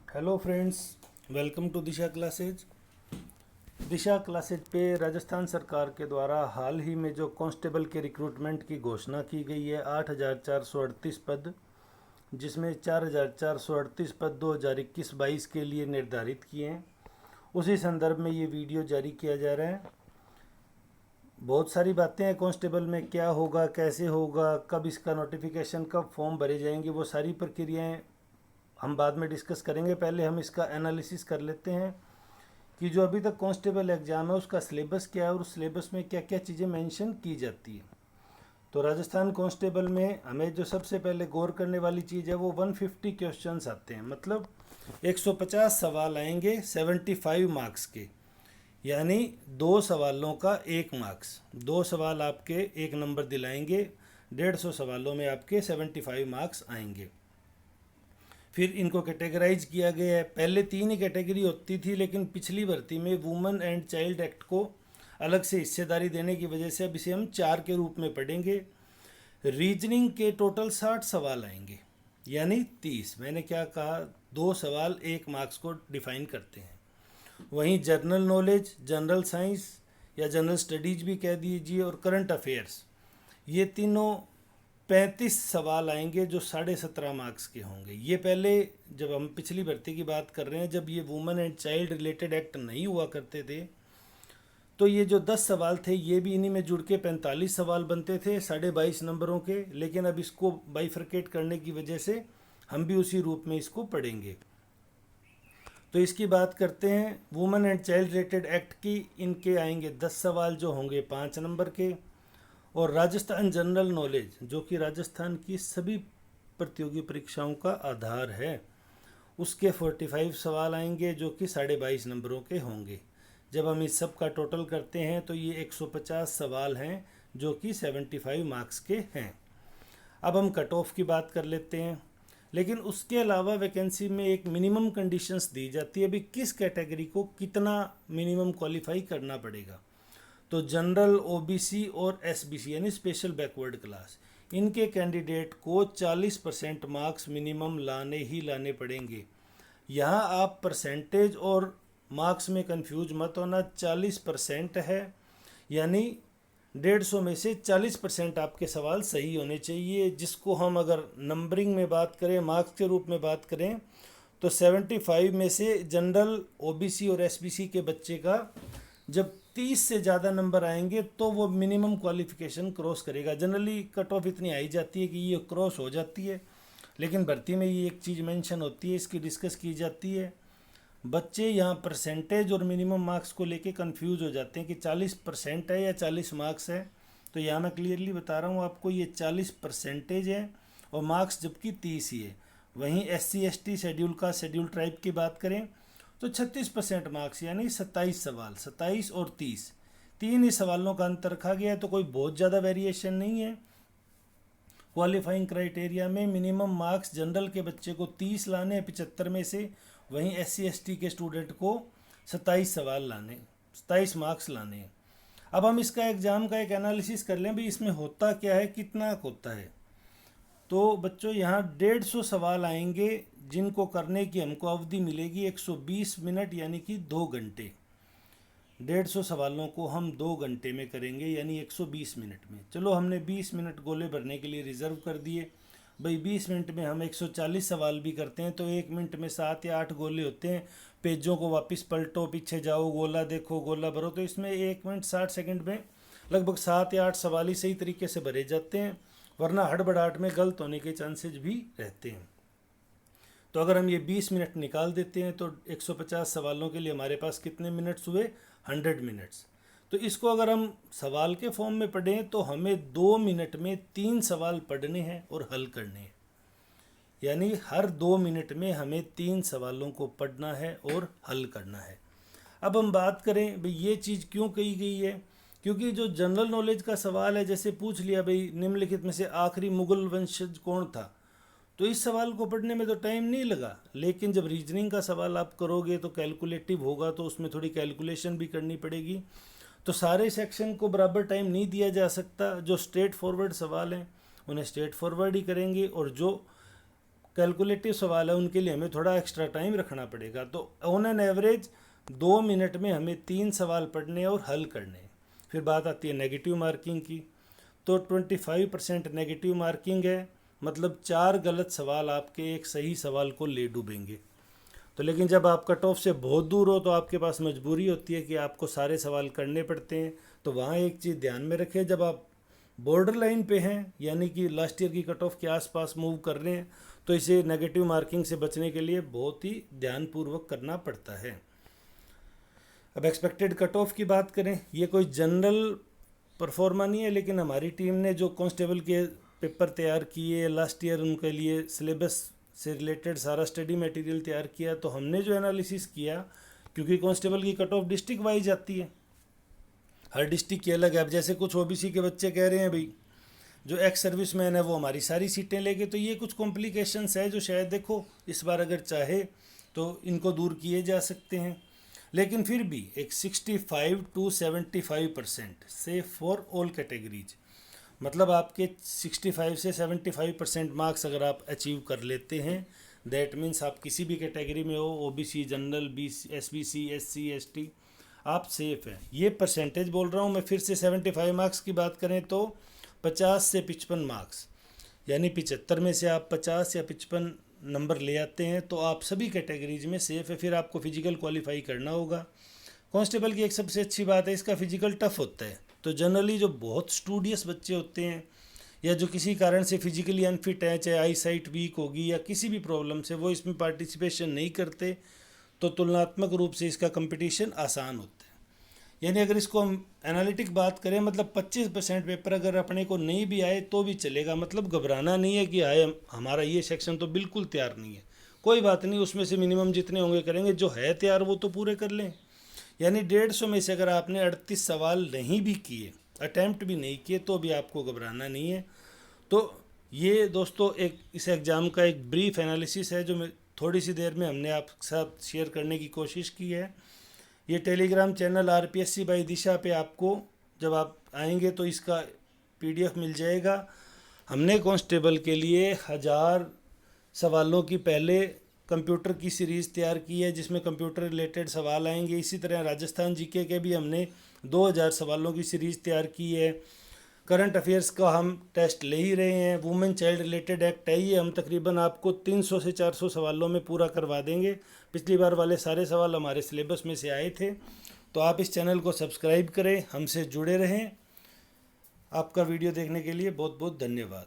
Hello friends, welcome to Disha classes. Disha classes पे राजस्थान सरकार के द्वारा हाल ही में जो कांस्टेबल के रिक्रूटमेंट की घोषणा की गई है 8,438 पद, जिसमें 4,438 पद 2021-22 के लिए निर्धारित किए हैं। उसी संदर्भ में ये वीडियो जारी किया जा रहा है। बहुत सारी बातें हैं कांस्टेबल में, क्या होगा, कैसे होगा, कब इसका नोटिफिकेशन, कब फॉर्म भरे जाएंगे, वो सारी प्रक्रियाएं हम बाद में डिस्कस करेंगे। पहले हम इसका एनालिसिस कर लेते हैं कि जो अभी तक कांस्टेबल एग्ज़ाम है उसका सिलेबस क्या है और उस सिलेबस में क्या क्या चीज़ें मेंशन की जाती है। तो राजस्थान कांस्टेबल में हमें जो सबसे पहले गौर करने वाली चीज़ है वो 150 क्वेश्चंस आते हैं, मतलब 150 सवाल आएंगे 75 मार्क्स के, यानी 2 सवालों का 1 मार्क्स। 2 सवाल आपके 1 नंबर दिलाएंगे, 150 सवालों में आपके 75 मार्क्स आएंगे। फिर इनको कैटेगराइज किया गया है। पहले 3 ही कैटेगरी होती थी, लेकिन पिछली भर्ती में वुमेन एंड चाइल्ड एक्ट को अलग से हिस्सेदारी देने की वजह से अब इसे हम 4 के रूप में पढ़ेंगे। रीजनिंग के टोटल 60 सवाल आएंगे, यानी 30। मैंने क्या कहा, 2 सवाल 1 मार्क्स को डिफाइन करते हैं। वहीं जनरल नॉलेज, जनरल साइंस या जनरल स्टडीज भी कह दीजिए, और करंट अफेयर्स, ये तीनों 35 सवाल आएंगे जो 17.5 मार्क्स के होंगे। ये पहले, जब हम पिछली भर्ती की बात कर रहे हैं, जब ये women and child related act नहीं हुआ करते थे, तो ये जो 10 सवाल थे ये भी इन्हीं में जुड़ के 45 सवाल बनते थे 22.5 नंबरों के। लेकिन अब इसको बाइफरकेट करने की वजह से हम भी उसी रूप में इसको पढ़ेंगे। तो इसकी बात करते हैं। Women and child related act की इनके आएंगे 10 सवाल जो होंगे 5 नंबर के। और राजस्थान जनरल नॉलेज, जो कि राजस्थान की सभी प्रतियोगी परीक्षाओं का आधार है, उसके 45 सवाल आएंगे जो कि 22.5 नंबरों के होंगे। जब हम इस सब का टोटल करते हैं तो ये 150 सवाल हैं जो कि 75 मार्क्स के हैं। अब हम कट ऑफ की बात कर लेते हैं। लेकिन उसके अलावा वैकेंसी में एक मिनिमम कंडीशंस दी जाती है, अभी किस कैटेगरी को कितना मिनिमम क्वालिफाई करना पड़ेगा। तो जनरल, ओबीसी और एसबीसी यानी स्पेशल बैकवर्ड क्लास, इनके कैंडिडेट को 40% मार्क्स मिनिमम लाने ही लाने पड़ेंगे। यहाँ आप परसेंटेज और मार्क्स में कंफ्यूज मत होना। 40% है, यानी 150 में से 40% आपके सवाल सही होने चाहिए, जिसको हम अगर नंबरिंग में बात करें, मार्क्स के रूप में बात करें, तो 75 में से जनरल, ओबीसी और एसबीसी के बच्चे का जब 30 से ज़्यादा नंबर आएंगे तो वो मिनिमम क्वालिफिकेशन क्रॉस करेगा। जनरली कट ऑफ इतनी आई जाती है कि ये क्रॉस हो जाती है, लेकिन भर्ती में ये एक चीज़ मेंशन होती है, इसकी डिस्कस की जाती है। बच्चे यहाँ परसेंटेज और मिनिमम मार्क्स को लेके कंफ्यूज हो जाते हैं कि 40% है या 40 मार्क्स है। तो यहाँ मैं क्लियरली बता रहा हूँ आपको, ये 40 परसेंटेज है और मार्क्स जबकि 30 ही है। वहीं SC ST शेड्यूल का, शेड्यूल ट्राइब की बात करें तो 36% मार्क्स, यानी 27 सवाल, 27 और 30, 3 ही सवालों का अंतर रखा गया है। तो कोई बहुत ज़्यादा वेरिएशन नहीं है। क्वालिफाइंग क्राइटेरिया में मिनिमम मार्क्स जनरल के बच्चे को 30 लाने हैं 75 में से, वहीं SC ST के स्टूडेंट को 27 सवाल लाने, 27 मार्क्स लाने हैं। अब हम इसका एग्ज़ाम का एक एनालिसिस कर लें, भाई इसमें होता क्या है, कितना होता है। तो बच्चों यहाँ 150 सवाल आएंगे जिनको करने की हमको अवधि मिलेगी 120 मिनट, यानी कि 2 घंटे। 150 सवालों को हम 2 घंटे में करेंगे, यानी 120 मिनट में। चलो हमने 20 मिनट गोले भरने के लिए रिजर्व कर दिए। भाई 20 मिनट में हम 140 सवाल भी करते हैं तो 1 मिनट में 7 या 8 गोले होते हैं। पेजों को वापस पलटो, पीछे जाओ, गोला देखो, गोला भरो, तो इसमें 1 मिनट 60 सेकंड में लगभग 7 या 8 सवाल ही सही तरीके से भरे जाते हैं, वरना हड़बड़ाहट में गलत होने के चांसेस भी रहते हैं। तो अगर हम ये 20 मिनट निकाल देते हैं तो 150 सवालों के लिए हमारे पास कितने मिनट्स हुए, 100 मिनट्स। तो इसको अगर हम सवाल के फॉर्म में पढ़ें तो हमें 2 मिनट में 3 सवाल पढ़ने हैं और हल करने हैं, यानी हर 2 मिनट में हमें 3 सवालों को पढ़ना है और हल करना है। अब हम बात करें भाई ये चीज़ क्यों कही गई है, क्योंकि जो जनरल नॉलेज का सवाल है, जैसे पूछ लिया भाई निम्नलिखित में से आखिरी मुगल वंशज कौन था, तो इस सवाल को पढ़ने में तो टाइम नहीं लगा। लेकिन जब रीजनिंग का सवाल आप करोगे तो कैलकुलेटिव होगा, तो उसमें थोड़ी कैलकुलेशन भी करनी पड़ेगी। तो सारे सेक्शन को बराबर टाइम नहीं दिया जा सकता। जो स्ट्रेट फॉरवर्ड सवाल हैं उन्हें स्ट्रेट फॉरवर्ड ही करेंगे, और जो कैलकुलेटिव सवाल है उनके लिए हमें थोड़ा एक्स्ट्रा टाइम रखना पड़ेगा। तो ऑन एन एवरेज 2 मिनट में हमें 3 सवाल पढ़ने और हल करने। फिर बात आती है नेगेटिव मार्किंग की। तो 25% नेगेटिव मार्किंग है, मतलब 4 गलत सवाल आपके एक सही सवाल को ले डूबेंगे। तो लेकिन जब आप कट ऑफ से बहुत दूर हो तो आपके पास मजबूरी होती है कि आपको सारे सवाल करने पड़ते हैं। तो वहाँ एक चीज़ ध्यान में रखें, जब आप बॉर्डर लाइन पे हैं यानी कि लास्ट ईयर की कट ऑफ के आसपास मूव कर रहे हैं, तो इसे नेगेटिव मार्किंग से बचने के लिए बहुत ही ध्यानपूर्वक करना पड़ता है। अब एक्सपेक्टेड कट ऑफ की बात करें, ये कोई जनरल परफॉर्मा नहीं है, लेकिन हमारी टीम ने जो कांस्टेबल के पेपर तैयार किए लास्ट ईयर, उनके लिए सिलेबस से रिलेटेड सारा स्टडी मटेरियल तैयार किया। तो हमने जो एनालिसिस किया, क्योंकि कांस्टेबल की कट ऑफ डिस्ट्रिक्ट वाइज आती है, हर डिस्ट्रिक्ट की अलग है। अब जैसे कुछ ओबीसी के बच्चे कह रहे हैं भाई जो एक्स सर्विसमैन है वो हमारी सारी सीटें लेके, तो ये कुछ कॉम्प्लिकेशंस है जो शायद देखो इस बार अगर चाहे तो इनको दूर किए जा सकते हैं। लेकिन फिर भी एक 65 to 75% safe for all categories, मतलब आपके 65 से 75% मार्क्स अगर आप अचीव कर लेते हैं, दैट मीन्स आप किसी भी कैटेगरी में हो, OBC, general, BC, SBC, SC, ST, आप सेफ हैं। ये परसेंटेज बोल रहा हूँ मैं फिर से। 75 मार्क्स की बात करें तो 50 से 55 मार्क्स, यानी 75 में से आप 50 या 55 नंबर ले आते हैं तो आप सभी कैटेगरीज में सेफ है। फिर आपको फिजिकल क्वालिफाई करना होगा। कांस्टेबल की एक सबसे अच्छी बात है, इसका फिजिकल टफ होता है। तो जनरली जो बहुत स्टूडियस बच्चे होते हैं या जो किसी कारण से फिजिकली अनफिट है, चाहे आई साइट वीक होगी या किसी भी प्रॉब्लम से, वो इसमें पार्टिसिपेशन नहीं करते, तो तुलनात्मक रूप से इसका कंपटीशन आसान होता है। यानी अगर इसको हम एनालिटिक बात करें, मतलब 25% पेपर अगर अपने को नहीं भी आए तो भी चलेगा। मतलब घबराना नहीं है कि आए हमारा ये सेक्शन तो बिल्कुल तैयार नहीं है, कोई बात नहीं, उसमें से मिनिमम जितने होंगे करेंगे, जो है तैयार वो तो पूरे कर लें। यानी 150 में से अगर आपने 38 सवाल नहीं भी किए, अटैम्प्ट भी नहीं किए, तो भी आपको घबराना नहीं है। तो ये दोस्तों एक इस एग्ज़ाम का एक ब्रीफ एनालिसिस है जो मैं थोड़ी सी देर में हमने आपके साथ शेयर करने की कोशिश की है। ये टेलीग्राम चैनल आरपीएससी बाय दिशा पे आपको जब आप आएंगे तो इसका पीडीएफ मिल जाएगा। हमने कांस्टेबल के लिए 1000 सवालों की पहले कंप्यूटर की सीरीज़ तैयार की है जिसमें कंप्यूटर रिलेटेड सवाल आएंगे। इसी तरह राजस्थान जीके के भी हमने 2000 सवालों की सीरीज़ तैयार की है। करंट अफेयर्स का हम टेस्ट ले ही रहे हैं। वुमेन चाइल्ड रिलेटेड एक्ट है, ये हम तकरीबन आपको 300 से 400 सवालों में पूरा करवा देंगे। पिछली बार वाले सारे सवाल हमारे सिलेबस में से आए थे। तो आप इस चैनल को सब्सक्राइब करें, हमसे जुड़े रहें। आपका वीडियो देखने के लिए बहुत बहुत धन्यवाद।